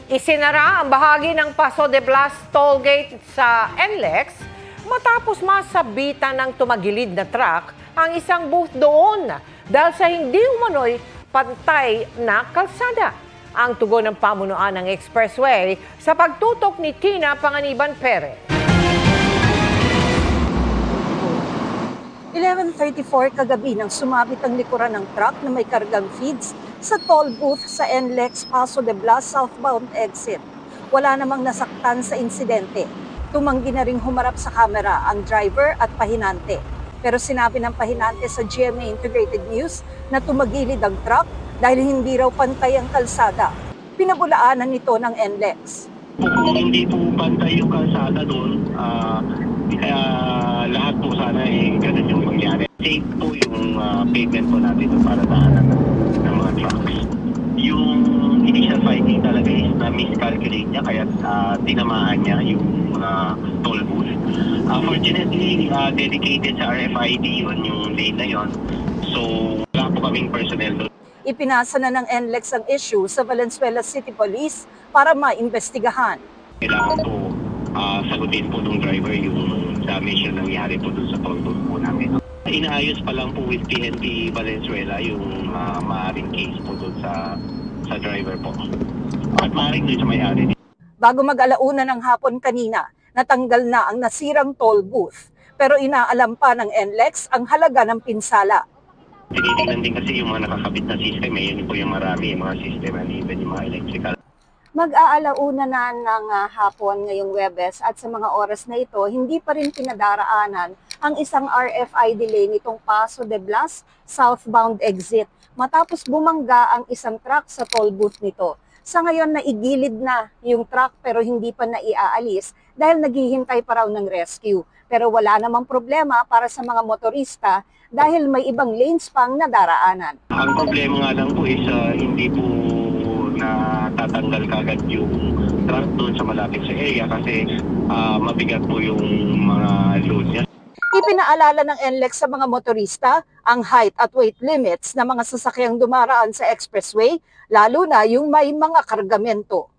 Isinara ang bahagi ng Paso de Blas tollgate sa NLEX matapos masabitan ng tumagilid na truck ang isang booth doon dahil sa hindi umano'y pantay na kalsada. Ang tugon ng pamunuan ng Expressway sa pagtutok ni Tina Panganiban Perez. 11:34 kagabi nang sumabit ang likuran ng truck na may kargang feeds sa toll booth sa NLEX Paso de Blas southbound exit. Wala namang nasaktan sa insidente. Tumanggi na ring humarap sa kamera ang driver at pahinante. Pero sinabi ng pahinante sa GMA Integrated News na tumagilid ang truck dahil hindi raw pantay ang kalsada. Pinabulaanan nito ng NLEX. Kung hindi po pantay yung kalsada doon, kaya lahat po sana ganun yung mangyari. Safe po yung pavement po natin para daanan ng mga trucks. Yung initial finding talaga is na miscalculate niya kaya tinamaan niya yung toll booth. Fortunately, dedicated sa RFID yun yung lane na yun. So, wala po kaming personnel doon. Ipinasa na ng NLEX ang issue sa Valenzuela City Police para maimbestigahan. Kailangan po sagutin po ng driver yung damage yung nangyari po doon sa toll booth po namin. Inaayos pa lang po with PNP Valenzuela yung maaaring case po doon sa driver po. At maaaring doon sa may-ari. Bago mag-alauna ng hapon kanina, natanggal na ang nasirang toll booth. Pero inaalam pa ng NLEX ang halaga ng pinsala. Tinitingnan din kasi yung mga nakakabit na system, yun po yung marami, yung mga system and even yung mga electrical. Mag-aalauna na ng hapon ngayong Webes at sa mga oras na ito, hindi pa rin pinadaraanan ang isang RFID lane nitong Paso de Blas southbound exit matapos bumangga ang isang truck sa toll booth nito. Sa ngayon, naigilid na yung truck pero hindi pa naiaalis dahil naghihintay pa raw ng rescue. Pero wala namang problema para sa mga motorista dahil may ibang lanes pang nadaraanan. Ang problema nga lang po is hindi po natatanggal kagad yung truck doon sa malapit sa area kasi mabigat po yung mga load niya. Ipinaalala ng NLEX sa mga motorista ang height at weight limits ng mga sasakyang dumaraan sa expressway, lalo na yung may mga kargamento.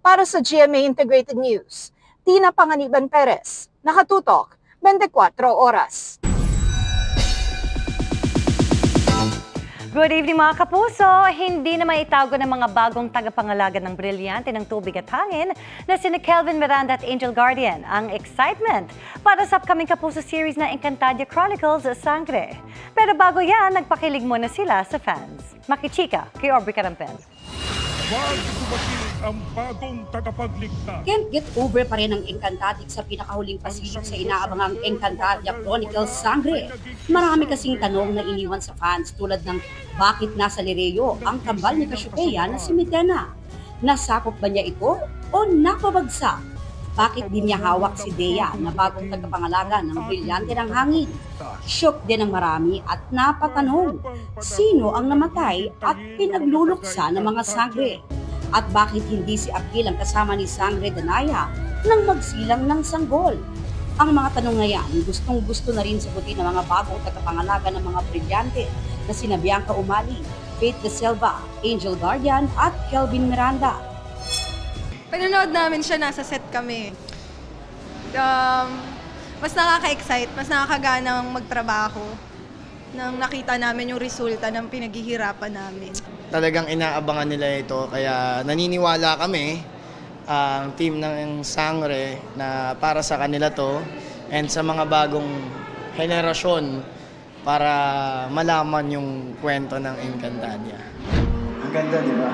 Para sa GMA Integrated News, Tina Panganiban Perez, nakatutok, 24 oras. Good evening mga kapuso! Hindi na maitago ng mga bagong tagapangalaga ng brilyante ng tubig at hangin na sina Kelvin Miranda at Angel Guardian ang excitement para sa upcoming Kapuso series na Encantadia Chronicles Sangre. Pero bago yan, nagpakilig muna sila sa fans. Makichika kay Aubrey Carampen. Bago dumating ang bagong tagapagligtas. Can't get over pa rin ang Encantadia sa pinakahuling pasilyo sa inaabangang Encantadia Chronicles Sangre. Marami kasing tanong na iniwan sa fans tulad ng bakit nasa Lireo ang kambal ni Cassiopeia na si Mitena? Nasakop ba niya ito o napabagsak? Bakit di niya hawak si Dea na bagong tagapangalaga ng brilyante ng hangin? Shock din ang marami at napatanong, sino ang namatay at pinagluluksa ng mga sangre? At bakit hindi si Akil ang kasama ni Sangre Danaya nang magsilang ng sanggol? Ang mga tanong na yan, gustong-gusto na rin sagutin ng mga bagong tagapangalaga ng mga brilyante na sina Bianca Umali, Faith De Silva, Angel Guardian at Kelvin Miranda. Panonood namin siya, nasa set kami. Mas nakaka-excite, mas nakakaganang magtrabaho nang nakita namin yung resulta ng pinaghihirapan namin. Talagang inaabangan nila ito, kaya naniniwala kami, ang team ng Sangre, na para sa kanila to and sa mga bagong henerasyon para malaman yung kwento ng Encantadia. Ang ganda, di ba?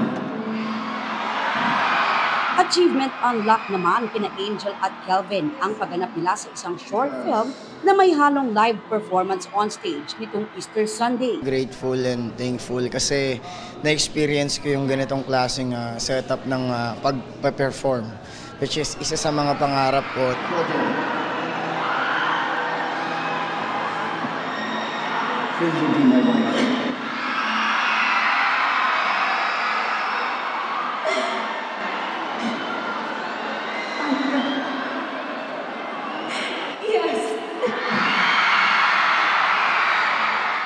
Achievement unlock naman kina Angel at Kelvin ang pagganap nila sa isang short film na may halong live performance on stage nitong Easter Sunday. Grateful and thankful kasi na-experience ko yung ganitong klaseng setup ng pag-perform, which is isa sa mga pangarap ko. Could you be my wife?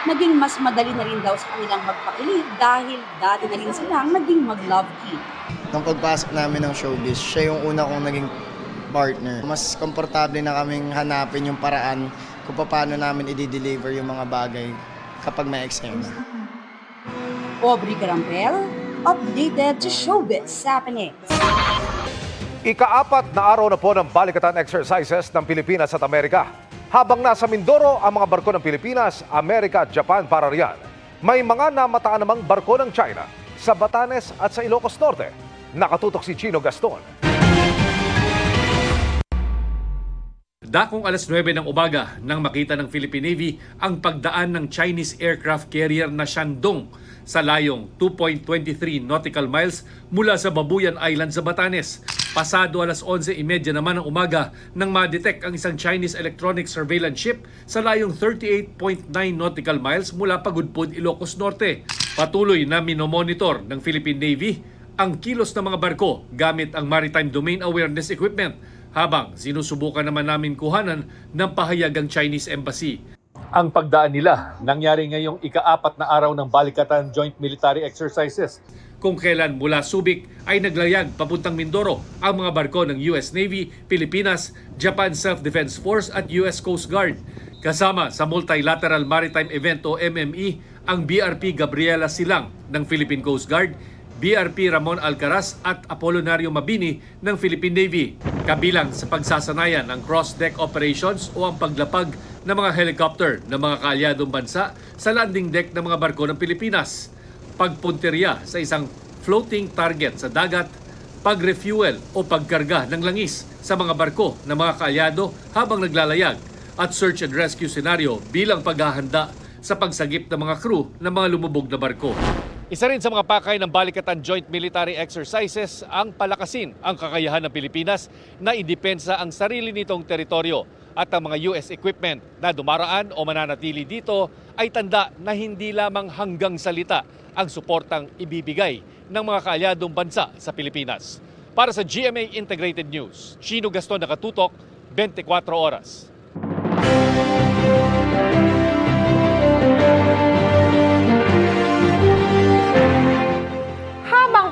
Naging mas madali na rin daw sa kanilang magpakilig dahil dati na rin silang naging mag-love team. Nung pagpasok namin ng showbiz, siya yung una kong naging partner. Mas komportable na kaming hanapin yung paraan kung paano namin i-deliver yung mga bagay kapag may eksena. Aubrey Grampel, updated to showbiz happenings. Ika-4 na araw na po ng balikatan exercises ng Pilipinas at Amerika. Habang nasa Mindoro ang mga barko ng Pilipinas, Amerika at Japan para riyan. May mga namataan namang barko ng China sa Batanes at sa Ilocos Norte. Nakatutok si Chino Gaston. Dakong 9:00 ng umaga nang makita ng Philippine Navy ang pagdaan ng Chinese aircraft carrier na Shandong sa layong 2.23 nautical miles mula sa Babuyan Island sa Batanes. Pasado 11:30 naman ng umaga nang ma-detect ang isang Chinese electronic surveillance ship sa layong 38.9 nautical miles mula Pagudpud, Ilocos Norte. Patuloy na minomonitor ng Philippine Navy ang kilos ng mga barko gamit ang Maritime Domain Awareness Equipment habang sinusubukan naman namin kuhanan ng pahayag ang Chinese Embassy. Ang pagdaan nila nangyari ngayong ika-4 na araw ng balikatan Joint Military Exercises, kung kailan mula Subic ay naglayag papuntang Mindoro ang mga barko ng US Navy, Pilipinas, Japan Self-Defense Force at US Coast Guard. Kasama sa Multilateral Maritime Event o MME ang BRP Gabriela Silang ng Philippine Coast Guard, BRP Ramon Alcaraz at Apollonario Mabini ng Philippine Navy. Kabilang sa pagsasanayan ng cross-deck operations o ang paglapag ng mga helicopter ng mga kaalyadong bansa sa landing deck ng mga barko ng Pilipinas, pagpunteriya sa isang floating target sa dagat, pag-refuel o pagkarga ng langis sa mga barko ng mga kaalyado habang naglalayag, at search and rescue scenario bilang paghahanda sa pagsagip ng mga crew ng mga lumubog na barko. Isa rin sa mga pakay ng balikatan Joint Military Exercises ang palakasin ang kakayahan ng Pilipinas na idepensa ang sarili nitong teritoryo, at ang mga US equipment na dumaraan o mananatili dito ay tanda na hindi lamang hanggang salita ang suportang ibibigay ng mga kaalyadong bansa sa Pilipinas. Para sa GMA Integrated News, Chino Gaston, nakatutok, 24 oras.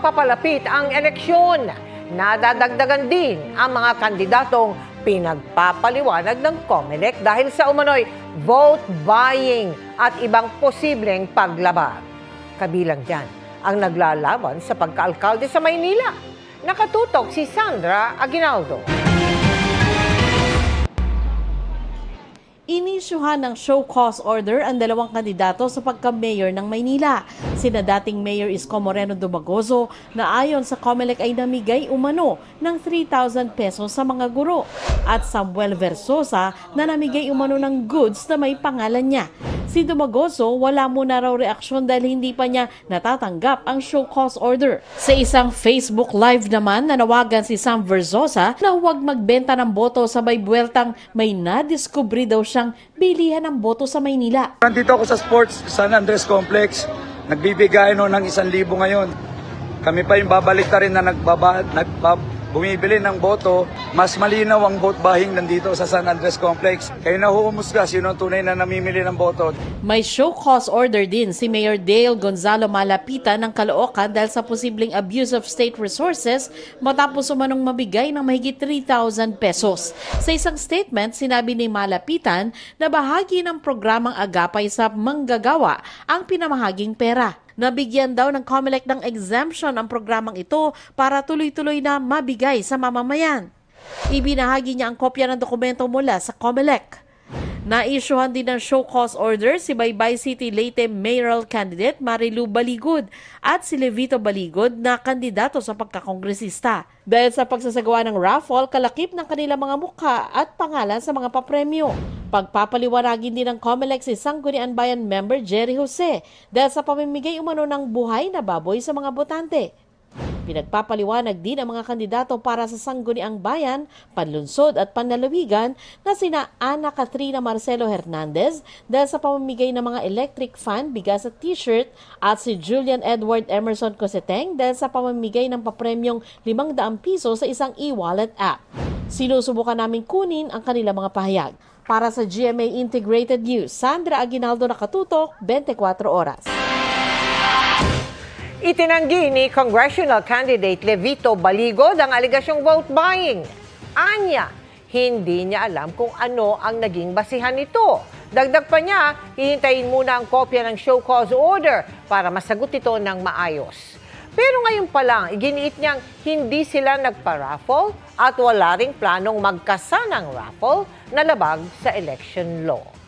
Papalapit ang eleksyon, nadadagdagan din ang mga kandidatong pinagpapaliwanag ng COMELEC dahil sa umano'y vote buying at ibang posibleng paglaban. Kabilang dyan ang naglalaban sa pagkaalkalde sa Maynila. Nakatutok si Sandra Aguinaldo. Inisyuhan ng show cause order ang dalawang kandidato sa pagka-mayor ng Maynila. Sina dating Mayor Isko Moreno Dumagoso na ayon sa COMELEC ay namigay umano ng 3,000 pesos sa mga guro, at Samuel Versosa na namigay umano ng goods na may pangalan niya. Si Dumagoso wala muna raw reaksyon dahil hindi pa niya natatanggap ang show cause order. Sa isang Facebook Live naman, nanawagan si Sam Versosa na huwag magbenta ng boto sa may buweltang may nadiskubre daw siyang bilihan ng boto sa Maynila. Nandito ako sa Sports San Andres Complex. Nagbibigay ng 1,000 ngayon. Kami pa yung babalik na rin na bumibili ng boto. Mas malinaw ang vote buying nandito sa San Andres Complex. Kaya nahuhumusga sino tunay na namimili ng boto. May show cause order din si Mayor Dale Gonzalo Malapitan ng Caloocan dahil sa posibleng abuse of state resources matapos umanong mabigay ng mahigit 3,000 pesos. Sa isang statement, sinabi ni Malapitan na bahagi ng programang Agapay sa Manggagawa ang pinamahaging pera. Nabigyan daw ng COMELEC ng exemption ang programang ito para tuloy-tuloy na mabigay sa mamamayan. Ibinahagi niya ang kopya ng dokumento mula sa COMELEC. Naisyuhan din ng show cause order si Baybay City Leyte mayoral candidate Marilu Baligod at si Levito Baligod na kandidato sa pagkakongresista. Dahil sa pagsasagawa ng raffle, kalakip ng kanilang mga mukha at pangalan sa mga papremyo. Pagpapaliwanagin din ng COMELEC si Sangguniang Bayan member Jerry Jose dahil sa pamimigay umano ng buhay na baboy sa mga botante. Pinagpapaliwanag din ang mga kandidato para sa Sangguniang Bayan, Panlunsod at Panlalawigan na sina Ana Katrina Marcelo Hernandez dahil sa pamamigay ng mga electric fan, bigas at t-shirt, at si Julian Edward Emerson Coseteng dahil sa pamamigay ng papremyong 500 piso sa isang e-wallet app. Sinusubukan namin kunin ang kanilang mga pahayag. Para sa GMA Integrated News, Sandra Aguinaldo, nakatutok, 24 oras. Itinanggi ni congressional candidate Levito Baligod ang aligasyong vote buying. Anya, hindi niya alam kung ano ang naging basihan nito. Dagdag pa niya, hihintayin muna ang kopya ng show cause order para masagot ito ng maayos. Pero ngayon pa lang, iginiit niyang hindi sila nagpa-raffle at wala ring planong magkasa ng raffle na labag sa election law.